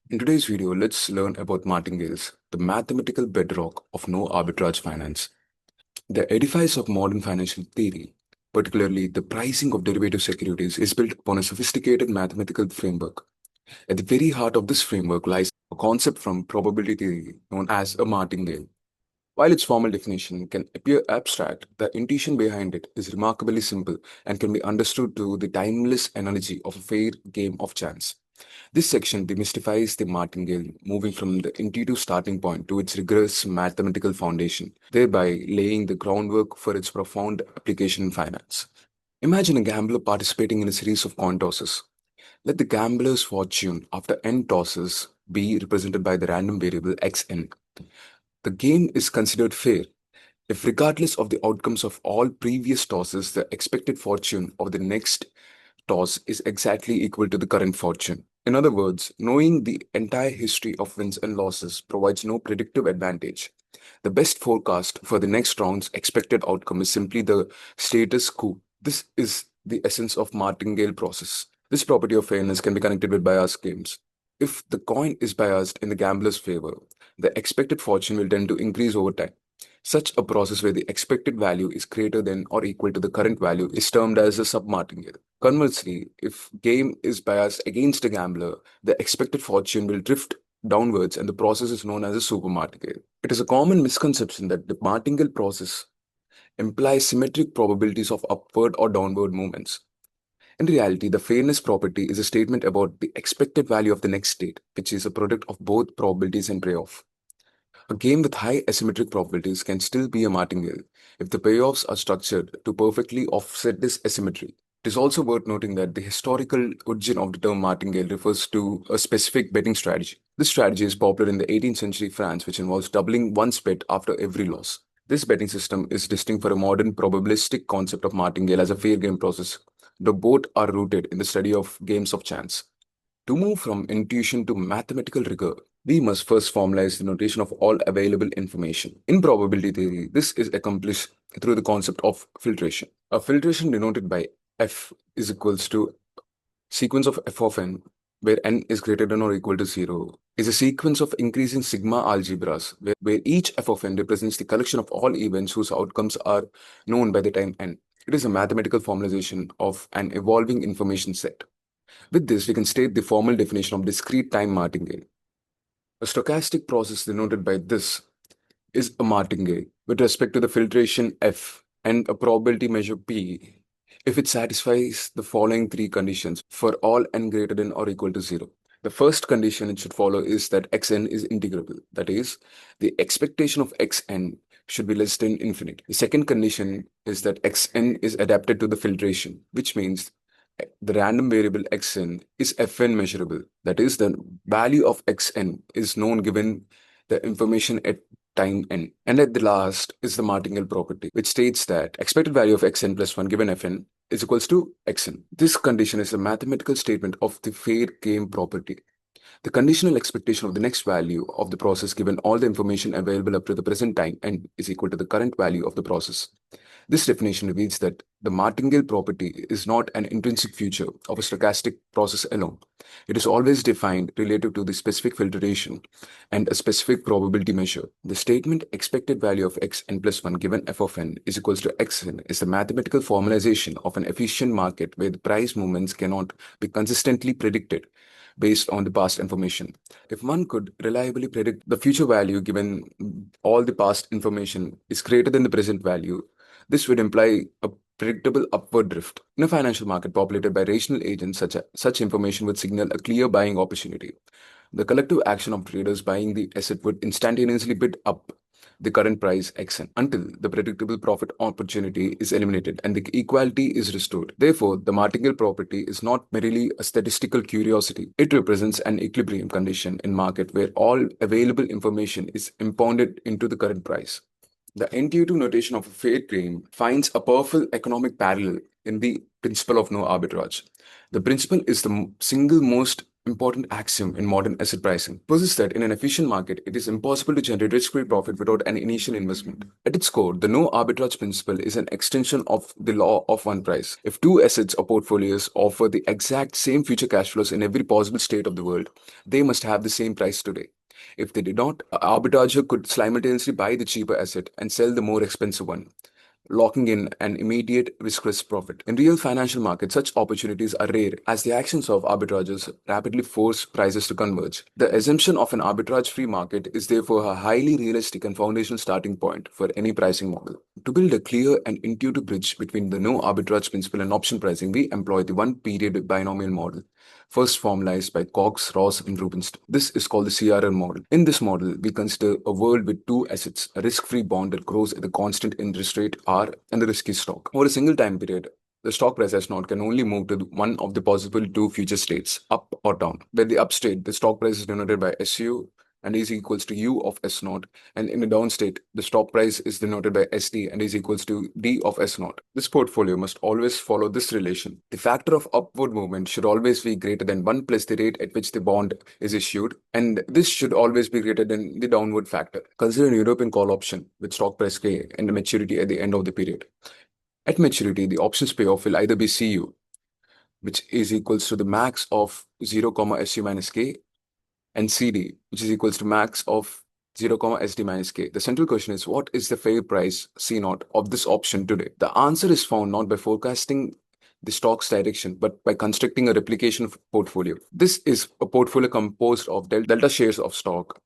In today's video, let's learn about martingales, the mathematical bedrock of no-arbitrage finance. The edifice of modern financial theory, particularly the pricing of derivative securities, is built upon a sophisticated mathematical framework. At the very heart of this framework lies a concept from probability theory known as a martingale. While its formal definition can appear abstract, the intuition behind it is remarkably simple and can be understood through the timeless analogy of a fair game of chance. This section demystifies the martingale, moving from the intuitive starting point to its rigorous mathematical foundation, thereby laying the groundwork for its profound application in finance. Imagine a gambler participating in a series of coin tosses. Let the gambler's fortune after n tosses be represented by the random variable xn. The game is considered fair if, regardless of the outcomes of all previous tosses, the expected fortune of the next toss is exactly equal to the current fortune. In other words, knowing the entire history of wins and losses provides no predictive advantage. The best forecast for the next round's expected outcome is simply the status quo. This is the essence of martingale process. This property of fairness can be connected with bias games. If the coin is biased in the gambler's favor, the expected fortune will tend to increase over time. Such a process where the expected value is greater than or equal to the current value is termed as a submartingale. Conversely, if game is biased against a gambler, the expected fortune will drift downwards and the process is known as a supermartingale. It is a common misconception that the martingale process implies symmetric probabilities of upward or downward movements. In reality, the fairness property is a statement about the expected value of the next state, which is a product of both probabilities and payoff. A game with high asymmetric probabilities can still be a martingale if the payoffs are structured to perfectly offset this asymmetry. It is also worth noting that the historical origin of the term martingale refers to a specific betting strategy. This strategy is popular in the 18th century France, which involves doubling one's bet after every loss. This betting system is distinct from a modern probabilistic concept of martingale as a fair game process. The both are rooted in the study of games of chance. To move from intuition to mathematical rigor, we must first formalize the notation of all available information. In probability theory, this is accomplished through the concept of filtration. A filtration denoted by f is equals to sequence of f of n, where n is greater than or equal to 0, is a sequence of increasing sigma algebras, where each f of n represents the collection of all events whose outcomes are known by the time n. It is a mathematical formalization of an evolving information set. With this, we can state the formal definition of discrete time martingale. A stochastic process denoted by this is a martingale with respect to the filtration f and a probability measure p if it satisfies the following three conditions for all n greater than or equal to 0. The first condition it should follow is that xn is integrable. That is, the expectation of xn should be less than infinite. The second condition is that xn is adapted to the filtration, which means the random variable xn is fn measurable. That is, the value of xn is known given the information at time n. And at the last is the martingale property, which states that expected value of xn plus 1 given fn is equals to xn. This condition is a mathematical statement of the fair game property. The conditional expectation of the next value of the process given all the information available up to the present time n is equal to the current value of the process. This definition reveals that the martingale property is not an intrinsic feature of a stochastic process alone. It is always defined relative to the specific filtration and a specific probability measure. The statement expected value of xn plus 1 given f of n is equals to xn is the mathematical formalization of an efficient market where the price movements cannot be consistently predicted based on the past information. If one could reliably predict the future value given all the past information is greater than the present value, this would imply a predictable upward drift. In a financial market populated by rational agents, such information would signal a clear buying opportunity. The collective action of traders buying the asset would instantaneously bid up the current price xn until the predictable profit opportunity is eliminated and the equality is restored. Therefore, the martingale property is not merely a statistical curiosity. It represents an equilibrium condition in market where all available information is impounded into the current price. The intuitive notation of a fair game finds a powerful economic parallel in the principle of no arbitrage. The principle is the single most important axiom in modern asset pricing. It possesses that in an efficient market, it is impossible to generate risk-free profit without an initial investment. At its core, the no arbitrage principle is an extension of the law of one price. If two assets or portfolios offer the exact same future cash flows in every possible state of the world, they must have the same price today. If they did not, an arbitrager could simultaneously buy the cheaper asset and sell the more expensive one, locking in an immediate riskless profit. In real financial markets, such opportunities are rare as the actions of arbitrageurs rapidly force prices to converge. The assumption of an arbitrage-free market is therefore a highly realistic and foundational starting point for any pricing model. To build a clear and intuitive bridge between the no arbitrage principle and option pricing, we employ the one-period binomial model, first formalized by Cox, Ross, and Rubinstein. This is called the CRR model. In this model, we consider a world with two assets, a risk-free bond that grows at a constant interest rate R and the risky stock. Over a single time period, the stock price S naught can only move to one of the possible two future states, up or down. Where the up state, the stock price is denoted by SU and is equals to U of S naught, and in the down state, the stock price is denoted by SD and is equals to D of S naught. This portfolio must always follow this relation. The factor of upward movement should always be greater than 1 plus the rate at which the bond is issued, and this should always be greater than the downward factor. Consider an European call option with stock price K and maturity at the end of the period. At maturity, the options payoff will either be CU, which is equals to the max of 0, SU minus K, and CD, which is equals to max of 0, SD minus K. The central question is, what is the fair price C naught of this option today? The answer is found not by forecasting the stock's direction, but by constructing a replication portfolio. This is a portfolio composed of delta shares of stock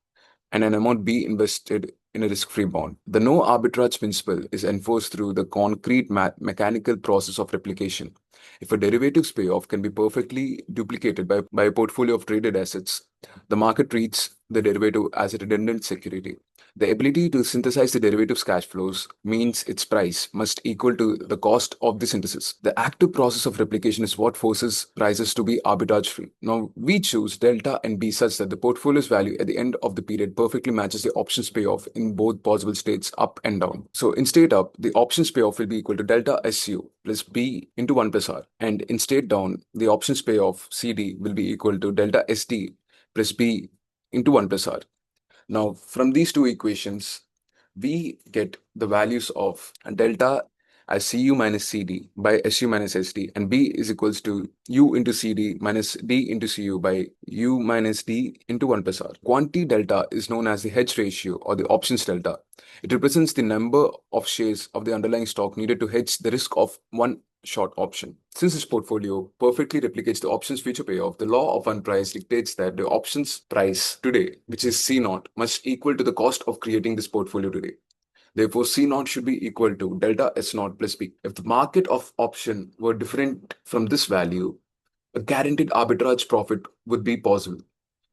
and an amount B invested in a risk-free bond. The no arbitrage principle is enforced through the concrete mechanical process of replication. If a derivative's payoff can be perfectly duplicated by a portfolio of traded assets, the market treats the derivative as a redundant security. The ability to synthesize the derivative's cash flows means its price must equal to the cost of the synthesis. The active process of replication is what forces prices to be arbitrage-free. Now, we choose delta and B such that the portfolio's value at the end of the period perfectly matches the options payoff in both possible states, up and down. So in state up, the options payoff will be equal to delta SU plus B into 1 plus R. And in state down, the options payoff CD will be equal to delta SD plus B into 1 plus R. Now, from these two equations, we get the values of delta as Cu minus Cd by Su minus Sd, and B is equals to U into Cd minus D into Cu by U minus D into 1 plus R. Quantity delta is known as the hedge ratio or the options delta. It represents the number of shares of the underlying stock needed to hedge the risk of one short option. Since this portfolio perfectly replicates the options future payoff, the law of one price dictates that the options price today, which is C naught, must equal to the cost of creating this portfolio today. Therefore, C naught should be equal to delta S naught plus B. If the market of option were different from this value, a guaranteed arbitrage profit would be possible.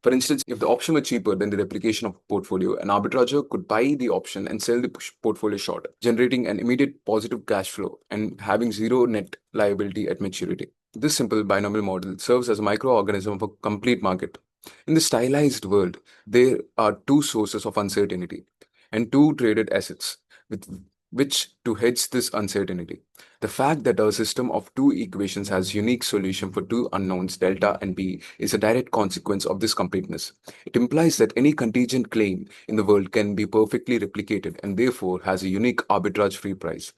For instance, if the option were cheaper than the replication of portfolio, an arbitrager could buy the option and sell the portfolio short, generating an immediate positive cash flow and having zero net liability at maturity. This simple binomial model serves as a microorganism of a complete market. In the stylized world, there are two sources of uncertainty and two traded assets with which to hedge this uncertainty. The fact that our system of two equations has unique solution for two unknowns, delta and B, is a direct consequence of this completeness. It implies that any contingent claim in the world can be perfectly replicated and therefore has a unique arbitrage-free price.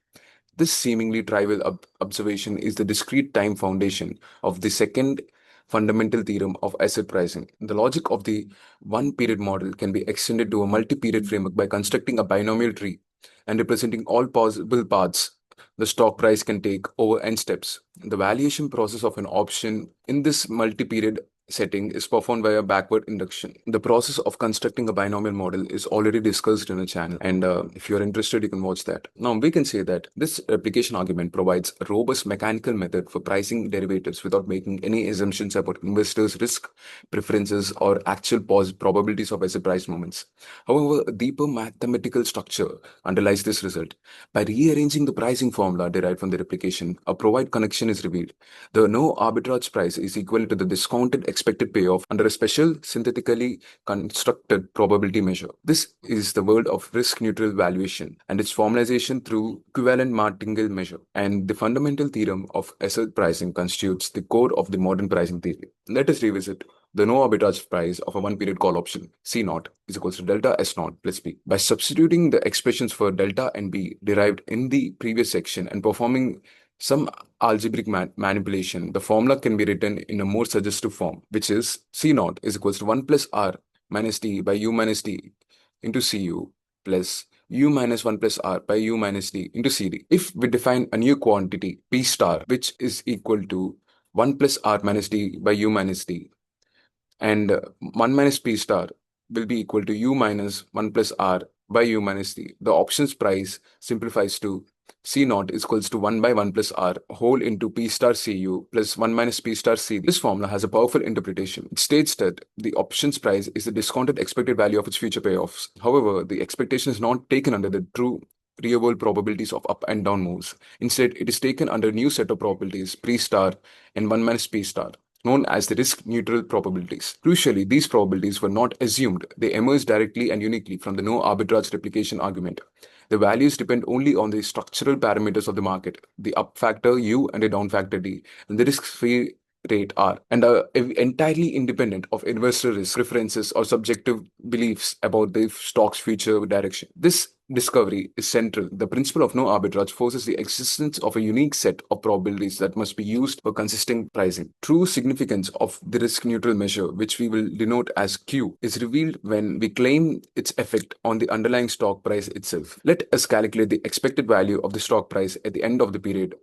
This seemingly trivial observation is the discrete time foundation of the second fundamental theorem of asset pricing. The logic of the one-period model can be extended to a multi-period framework by constructing a binomial tree and representing all possible paths the stock price can take over n steps. The valuation process of an option in this multi-period setting is performed by a backward induction. The process of constructing a binomial model is already discussed in a channel, and if you're interested, you can watch that. Now, we can say that this replication argument provides a robust mechanical method for pricing derivatives without making any assumptions about investors' risk preferences or actual probabilities of asset price movements. However, a deeper mathematical structure underlies this result. By rearranging the pricing formula derived from the replication, a provide connection is revealed. The no arbitrage price is equal to the discounted expected payoff under a special synthetically constructed probability measure. This is the world of risk-neutral valuation and its formalization through equivalent martingale measure. And the fundamental theorem of asset pricing constitutes the core of the modern pricing theory. Let us revisit the no arbitrage price of a one-period call option, C naught, is equals to delta S naught plus B. By substituting the expressions for delta and B derived in the previous section and performing some algebraic manipulation, the formula can be written in a more suggestive form, which is C naught is equals to 1 plus R minus D by U minus D into Cu plus U minus 1 plus R by U minus D into CD. If we define a new quantity, P star, which is equal to 1 plus R minus D by U minus D, and 1 minus P star will be equal to U minus 1 plus R by U minus D. The options price simplifies to C naught is equals to 1 by 1 plus R whole into P star Cu plus 1 minus P star CD. This formula has a powerful interpretation. It states that the options price is the discounted expected value of its future payoffs. However, the expectation is not taken under the true real-world probabilities of up and down moves. Instead, it is taken under a new set of probabilities, P star and 1 minus P star, known as the risk-neutral probabilities. Crucially, these probabilities were not assumed. They emerged directly and uniquely from the no-arbitrage replication argument. The values depend only on the structural parameters of the market, the up factor U and the down factor D, and the risk-free rate R, and are entirely independent of investor risk preferences or subjective beliefs about the stock's future direction. This discovery is central. The principle of no arbitrage forces the existence of a unique set of probabilities that must be used for consistent pricing. True significance of the risk-neutral measure, which we will denote as Q, is revealed when we claim its effect on the underlying stock price itself. Let us calculate the expected value of the stock price at the end of the period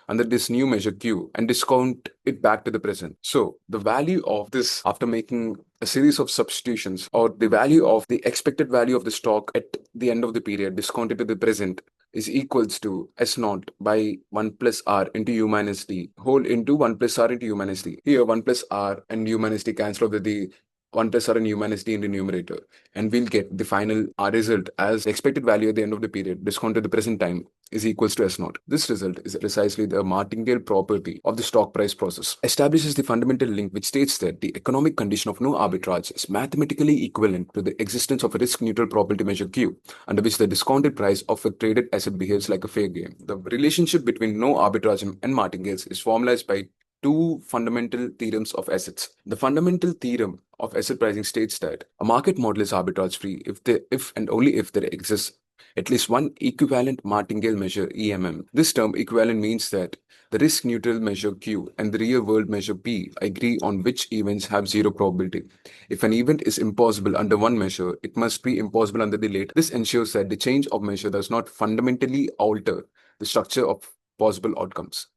under this new measure Q and discount it back to the present. So the value of this after making a series of substitutions, or the value of the expected value of the stock at the end of the period discounted to the present, is equals to S naught by 1 plus R into U minus D whole into 1 plus R into U minus D. Here 1 plus R and U minus D cancel out with the 1 plus R and U minus D in the numerator, and we'll get the final R result as the expected value at the end of the period discounted to the present time is equals to S naught. This result is precisely the martingale property of the stock price process. Establishes the fundamental link which states that the economic condition of no arbitrage is mathematically equivalent to the existence of a risk-neutral probability measure Q, under which the discounted price of a traded asset behaves like a fair game. The relationship between no arbitrage and martingales is formalized by two fundamental theorems of assets. The fundamental theorem of asset pricing states that a market model is arbitrage-free if and only if there exists at least one equivalent martingale measure EMM. This term equivalent means that the risk-neutral measure Q and the real-world measure P agree on which events have zero probability. If an event is impossible under one measure, it must be impossible under the later. This ensures that the change of measure does not fundamentally alter the structure of possible outcomes.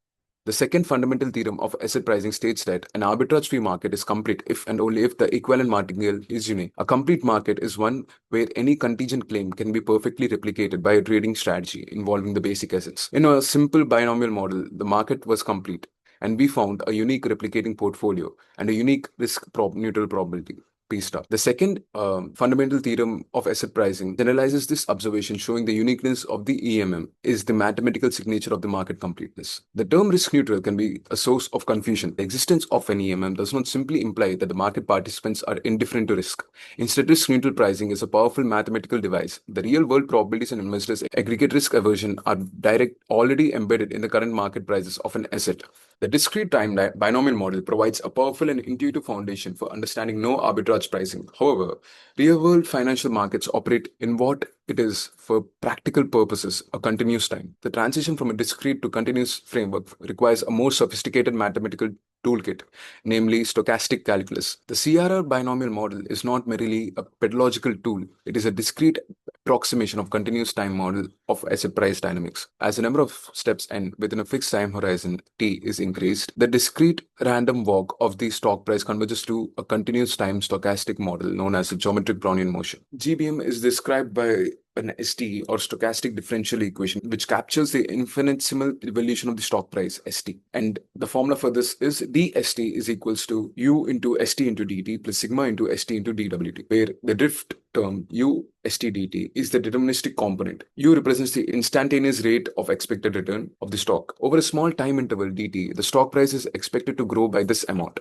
The second fundamental theorem of asset pricing states that an arbitrage-free market is complete if and only if the equivalent martingale is unique. A complete market is one where any contingent claim can be perfectly replicated by a trading strategy involving the basic assets. In a simple binomial model, the market was complete, and we found a unique replicating portfolio and a unique risk-neutral probability. P star. The second fundamental theorem of asset pricing generalizes this observation, showing the uniqueness of the EMM is the mathematical signature of the market completeness. The term risk neutral can be a source of confusion. The existence of an EMM does not simply imply that the market participants are indifferent to risk. Instead, risk neutral pricing is a powerful mathematical device. The real world probabilities and investors' aggregate risk aversion are already embedded in the current market prices of an asset. The discrete time binomial model provides a powerful and intuitive foundation for understanding no arbitrage pricing. However, real-world financial markets operate in what it is, for practical purposes, a continuous time. The transition from a discrete to continuous framework requires a more sophisticated mathematical toolkit, namely stochastic calculus. The CRR binomial model is not merely a pedagogical tool. It is a discrete approximation of continuous time model of asset price dynamics. As the number of steps n within a fixed time horizon t is increased, the discrete random walk of the stock price converges to a continuous time stochastic model known as the geometric Brownian motion. GBM is described by an ST, or stochastic differential equation, which captures the infinitesimal evolution of the stock price ST. And the formula for this is dST is equals to U into ST into dt plus sigma into ST into dWt, where the drift term U ST dt is the deterministic component. U represents the instantaneous rate of expected return of the stock. Over a small time interval dt, the stock price is expected to grow by this amount.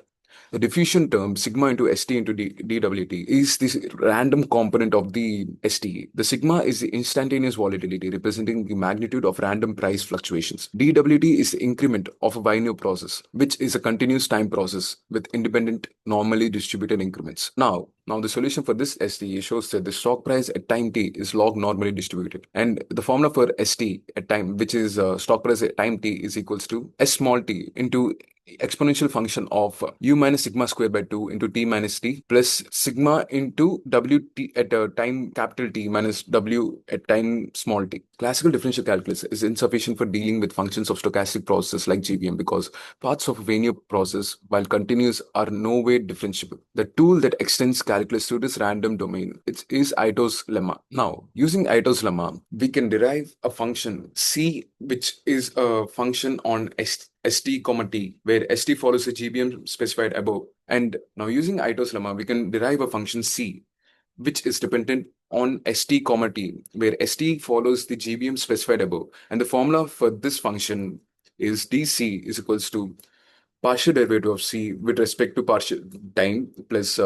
The diffusion term sigma into st into dwt is this random component of the st. The sigma is the instantaneous volatility representing the magnitude of random price fluctuations. dwt is the increment of a binary process, which is a continuous time process with independent normally distributed increments. Now the solution for this st shows that the stock price at time t is log normally distributed, and the formula for st at time, which is stock price at time t, is equals to s small t into exponential function of u minus sigma square by 2 into t minus t plus sigma into wt at time capital T minus w at time small t. Classical differential calculus is insufficient for dealing with functions of stochastic processes like GVM because parts of a linear process, while continuous, are no way differentiable. The tool that extends calculus to this random domain is Ito's lemma. Now, using Ito's lemma, we can derive a function c, which is a function on st comma t, where st follows the GBM specified above. And now using Ito's lemma, we can derive a function c, which is dependent on st comma t, where st follows the GBM specified above. And the formula for this function is dc is equals to partial derivative of c with respect to partial time plus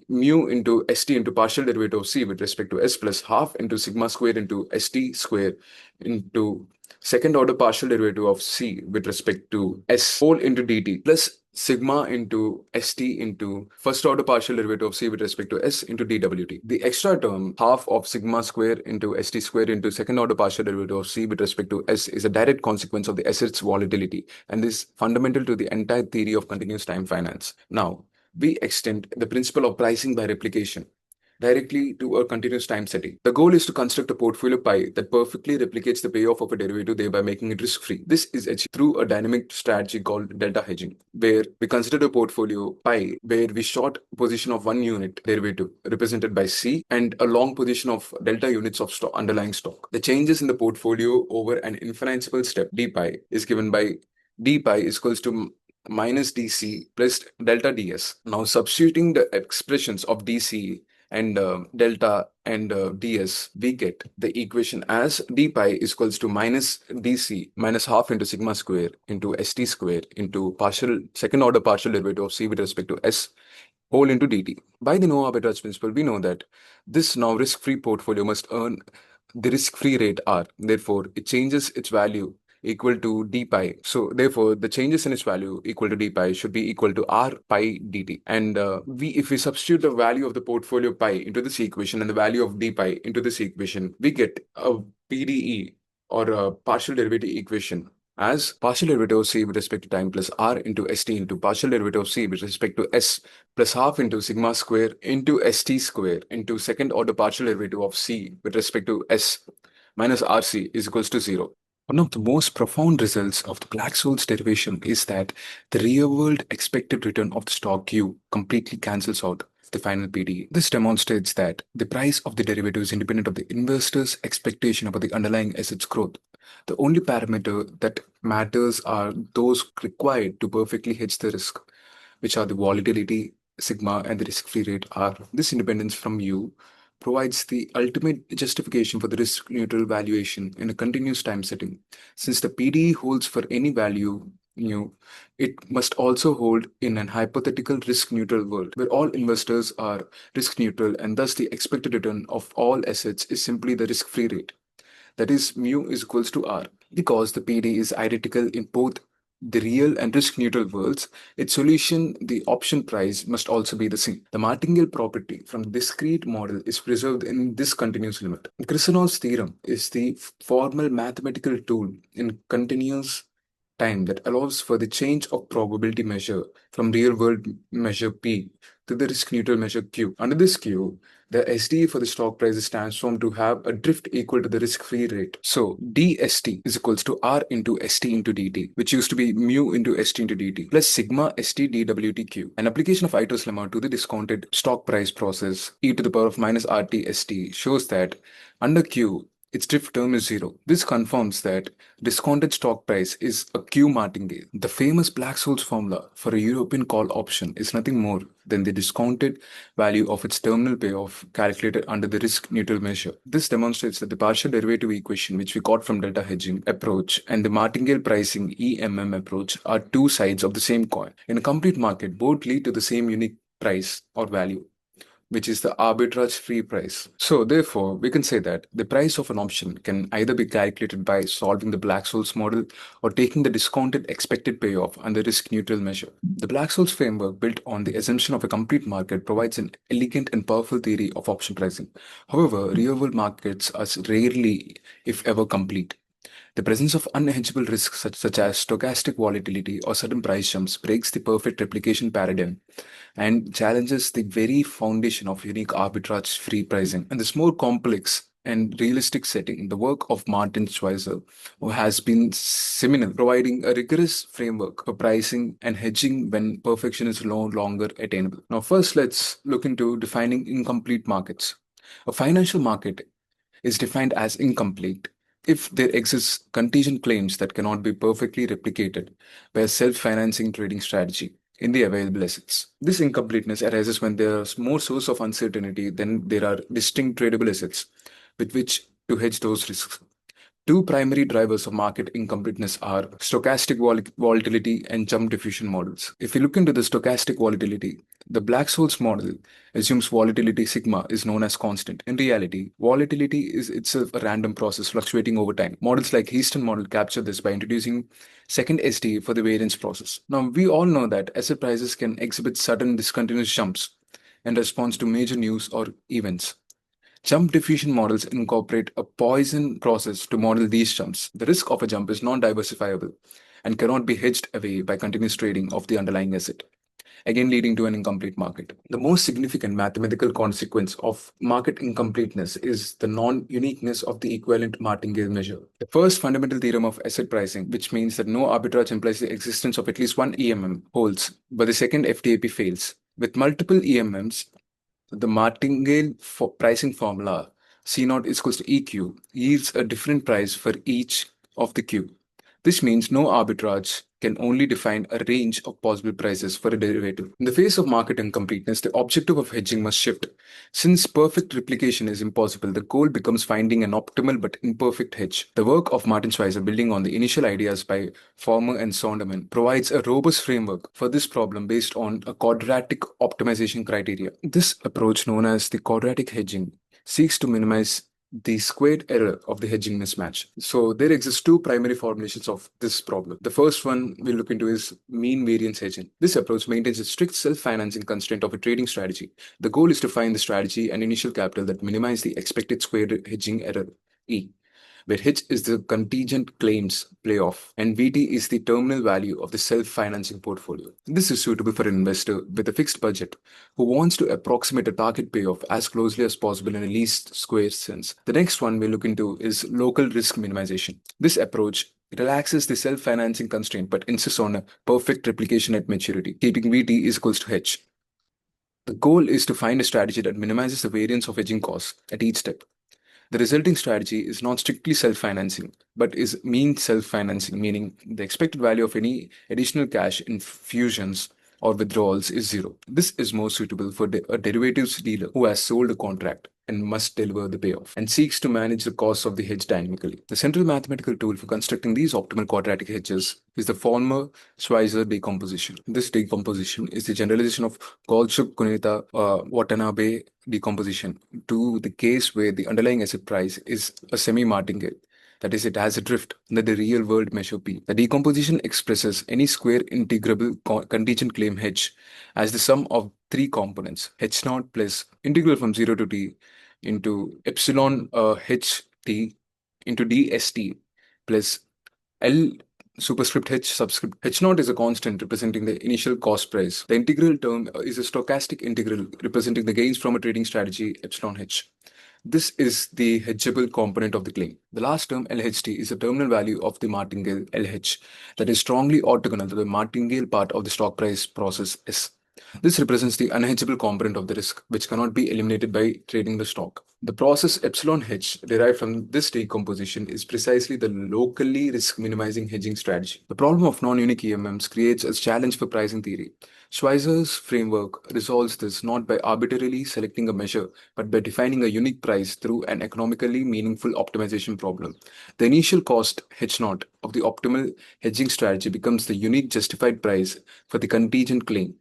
mu into st into partial derivative of c with respect to s plus half into sigma square into st square into second order partial derivative of c with respect to s whole into dt plus sigma into st into first order partial derivative of c with respect to s into dwt. The extra term half of sigma square into st square into second order partial derivative of c with respect to s is a direct consequence of the asset's volatility and is fundamental to the entire theory of continuous time finance. Now, we extend the principle of pricing by replication directly to a continuous time setting. The goal is to construct a portfolio pie that perfectly replicates the payoff of a derivative, thereby making it risk-free. This is achieved through a dynamic strategy called delta hedging, where we consider a portfolio pie where we short position of one unit derivative represented by C and a long position of delta units of underlying stock. The changes in the portfolio over an infinitesimal step d pi is given by d pi is equals to minus dc plus delta ds. Now substituting the expressions of dc and delta and ds, we get the equation as d pi is equals to minus dc minus half into sigma square into st square into partial second order partial derivative of c with respect to s whole into dt. By the no-arbitrage principle, we know that this now risk-free portfolio must earn the risk-free rate r. Therefore, it changes its value equal to d pi. So therefore, the changes in its value equal to d pi should be equal to r pi dt. And if we substitute the value of the portfolio pi into this equation and the value of d pi into this equation, we get a PDE or a partial derivative equation as partial derivative of c with respect to time plus r into st into partial derivative of c with respect to s plus half into sigma square into st square into second order partial derivative of c with respect to s minus rc is equals to 0. One of the most profound results of the Black-Scholes derivation is that the real-world expected return of the stock Q completely cancels out the final PDE. This demonstrates that the price of the derivative is independent of the investor's expectation about the underlying asset's growth. The only parameter that matters are those required to perfectly hedge the risk, which are the volatility, sigma, and the risk-free rate R. This independence from U provides the ultimate justification for the risk-neutral valuation in a continuous time setting. Since the PDE holds for any value mu, it must also hold in an hypothetical risk-neutral world where all investors are risk-neutral and thus the expected return of all assets is simply the risk-free rate. That is, mu is equals to R. Because the PD is identical in both the real and risk-neutral worlds, its solution, the option price, must also be the same. The Martingale property from the discrete model is preserved in this continuous limit. Krusnov's theorem is the formal mathematical tool in continuous time that allows for the change of probability measure from real-world measure P to the risk-neutral measure Q. Under this Q, the SDA for the stock price is transformed to have a drift equal to the risk-free rate. So DST is equals to R into ST into DT, which used to be mu into ST into DT, plus sigma ST DWTQ. An application of Ito's lemma to the discounted stock price process e to the power of minus RT ST shows that under Q, its drift term is zero. This confirms that discounted stock price is a Q martingale. The famous Black-Scholes formula for a European call option is nothing more than the discounted value of its terminal payoff calculated under the risk-neutral measure. This demonstrates that the partial derivative equation which we got from delta hedging approach and the martingale pricing EMM approach are two sides of the same coin. In a complete market, both lead to the same unique price or value, which is the arbitrage free price. So therefore, we can say that the price of an option can either be calculated by solving the Black-Scholes model or taking the discounted expected payoff and the risk-neutral measure. The Black-Scholes framework, built on the assumption of a complete market, provides an elegant and powerful theory of option pricing. However, real-world markets are rarely, if ever, complete. The presence of unhedgeable risks such as stochastic volatility or sudden price jumps breaks the perfect replication paradigm and challenges the very foundation of unique arbitrage-free pricing. In this more complex and realistic setting, the work of Martin Schweizer, who has been seminal, providing a rigorous framework for pricing and hedging when perfection is no longer attainable. Now, first, let's look into defining incomplete markets. A financial market is defined as incomplete if there exists contingent claims that cannot be perfectly replicated by a self-financing trading strategy in the available assets. This incompleteness arises when there is more source of uncertainty than there are distinct tradable assets with which to hedge those risks. Two primary drivers of market incompleteness are stochastic volatility and jump diffusion models. If you look into the stochastic volatility, the Black-Scholes model assumes volatility sigma is known as constant. In reality, volatility is itself a random process fluctuating over time. Models like Houston model capture this by introducing second SD for the variance process. Now, we all know that asset prices can exhibit sudden discontinuous jumps in response to major news or events. Jump diffusion models incorporate a Poisson process to model these jumps. The risk of a jump is non-diversifiable and cannot be hedged away by continuous trading of the underlying asset, again leading to an incomplete market. The most significant mathematical consequence of market incompleteness is the non-uniqueness of the equivalent martingale measure. The first fundamental theorem of asset pricing, which means that no arbitrage implies the existence of at least one EMM, holds, but the second FTAP fails. With multiple EMMs, the martingale pricing formula C0 is equals to EQ yields a different price for each of the Q. This means no arbitrage can only define a range of possible prices for a derivative. In the face of market incompleteness, the objective of hedging must shift. Since perfect replication is impossible, the goal becomes finding an optimal but imperfect hedge. The work of Martin Schweizer, building on the initial ideas by Former and Sonderman, provides a robust framework for this problem based on a quadratic optimization criteria. This approach, known as the quadratic hedging, seeks to minimize the squared error of the hedging mismatch. So there exist two primary formulations of this problem. The first one we'll look into is mean variance hedging. This approach maintains a strict self-financing constraint of a trading strategy. The goal is to find the strategy and initial capital that minimize the expected squared hedging error, E, where H is the contingent claims playoff and VT is the terminal value of the self-financing portfolio. This is suitable for an investor with a fixed budget who wants to approximate a target payoff as closely as possible in a least square sense. The next one we look into is local risk minimization. This approach relaxes the self-financing constraint but insists on a perfect replication at maturity, keeping VT is equals to H. The goal is to find a strategy that minimizes the variance of hedging costs at each step. The resulting strategy is not strictly self-financing, but is mean self-financing, meaning the expected value of any additional cash infusions or withdrawals is zero. This is more suitable for a derivatives dealer who has sold a contract and must deliver the payoff and seeks to manage the costs of the hedge dynamically. The central mathematical tool for constructing these optimal quadratic hedges is the former Schweizer decomposition. This decomposition is the generalization of Kolchuk-Kuneta-Watanabe decomposition to the case where the underlying asset price is a semi-martingale. That is, it has a drift under the real world measure P. The decomposition expresses any square integrable contingent claim hedge as the sum of three components, H0 plus integral from 0 to t into epsilon ht into dst plus L superscript H subscript. H0 is a constant representing the initial cost price. The integral term is a stochastic integral representing the gains from a trading strategy epsilon H. This is the hedgeable component of the claim. The last term, LHT, is the terminal value of the martingale LH that is strongly orthogonal to the martingale part of the stock price process S. This represents the unhedgeable component of the risk, which cannot be eliminated by trading the stock. The process epsilon hedge derived from this decomposition is precisely the locally risk minimizing hedging strategy. The problem of non-unique EMMs creates a challenge for pricing theory. Schweizer's framework resolves this not by arbitrarily selecting a measure, but by defining a unique price through an economically meaningful optimization problem. The initial cost hedge knot of the optimal hedging strategy becomes the unique justified price for the contingent claim.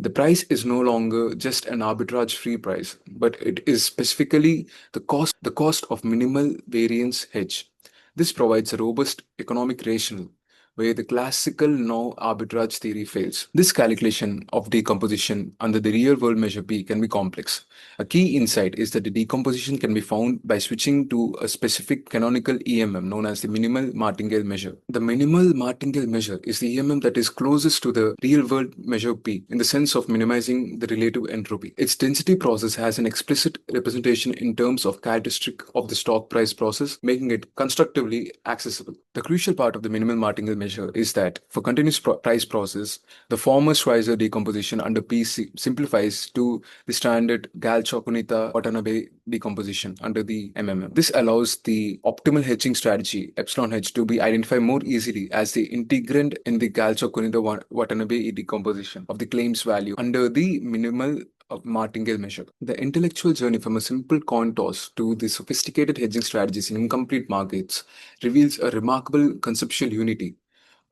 The price is no longer just an arbitrage free price, but it is specifically the cost of minimal variance hedge. This provides a robust economic rationale where the classical no arbitrage theory fails. This calculation of decomposition under the real world measure P can be complex. A key insight is that the decomposition can be found by switching to a specific canonical EMM known as the minimal martingale measure. The minimal martingale measure is the EMM that is closest to the real world measure P in the sense of minimizing the relative entropy. Its density process has an explicit representation in terms of characteristic of the stock price process, making it constructively accessible. The crucial part of the minimal martingale measure is that for continuous price process, the former Schweizer decomposition under P simplifies to the standard Galchok-Kunita-Watanabe decomposition under the MMM. This allows the optimal hedging strategy, epsilon hedge, to be identified more easily as the integrand in the Galchok-Kunita-Watanabe decomposition of the claims value under the minimal martingale measure. The intellectual journey from a simple coin toss to the sophisticated hedging strategies in incomplete markets reveals a remarkable conceptual unity,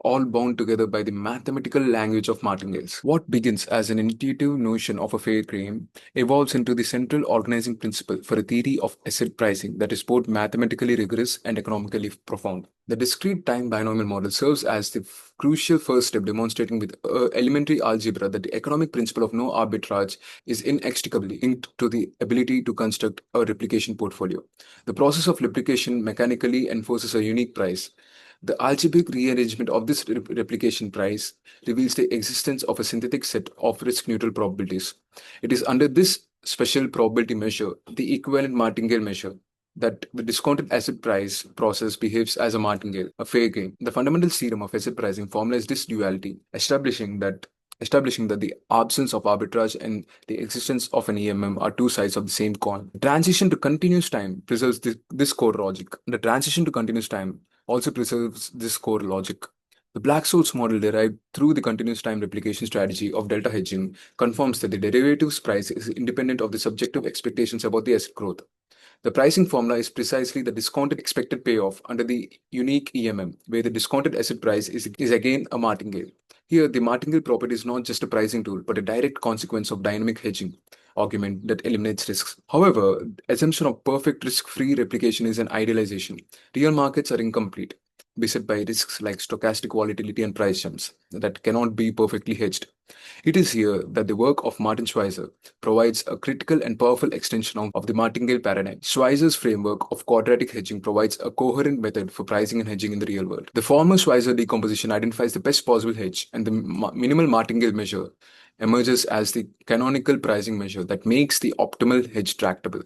all bound together by the mathematical language of martingales. What begins as an intuitive notion of a fair claim evolves into the central organizing principle for a theory of asset pricing that is both mathematically rigorous and economically profound. The discrete time binomial model serves as the crucial first step, demonstrating with elementary algebra that the economic principle of no arbitrage is inextricably linked to the ability to construct a replication portfolio. The process of replication mechanically enforces a unique price. The algebraic rearrangement of this replication price reveals the existence of a synthetic set of risk-neutral probabilities. It is under this special probability measure, the equivalent martingale measure, that the discounted asset price process behaves as a martingale, a fair game. The fundamental theorem of asset pricing formalizes this duality, establishing that the absence of arbitrage and the existence of an EMM are two sides of the same coin. The transition to continuous time preserves this core logic. The transition to continuous time also preserves this core logic. The Black-Scholes model derived through the continuous time replication strategy of delta hedging confirms that the derivative's price is independent of the subjective expectations about the asset growth. The pricing formula is precisely the discounted expected payoff under the unique EMM, where the discounted asset price is again a martingale. Here, the martingale property is not just a pricing tool, but a direct consequence of dynamic hedging argument that eliminates risks. However, the assumption of perfect risk-free replication is an idealization. Real markets are incomplete, beset by risks like stochastic volatility and price jumps that cannot be perfectly hedged. It is here that the work of Martin Schweizer provides a critical and powerful extension of the martingale paradigm. Schweizer's framework of quadratic hedging provides a coherent method for pricing and hedging in the real world. The former Schweizer decomposition identifies the best possible hedge, and the minimal martingale measure emerges as the canonical pricing measure that makes the optimal hedge tractable.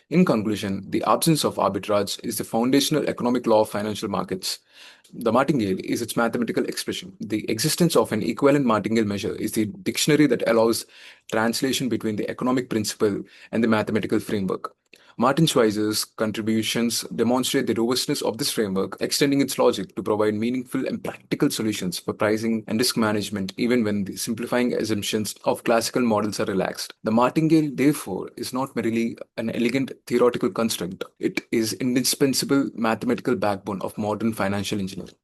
In conclusion, the absence of arbitrage is the foundational economic law of financial markets. The martingale is its mathematical expression. The existence of an equivalent martingale measure is the dictionary that allows translation between the economic principle and the mathematical framework. Martin Schweizer's contributions demonstrate the robustness of this framework, extending its logic to provide meaningful and practical solutions for pricing and risk management, even when the simplifying assumptions of classical models are relaxed. The martingale, therefore, is not merely an elegant theoretical construct, it is indispensable mathematical backbone of modern financial engineering.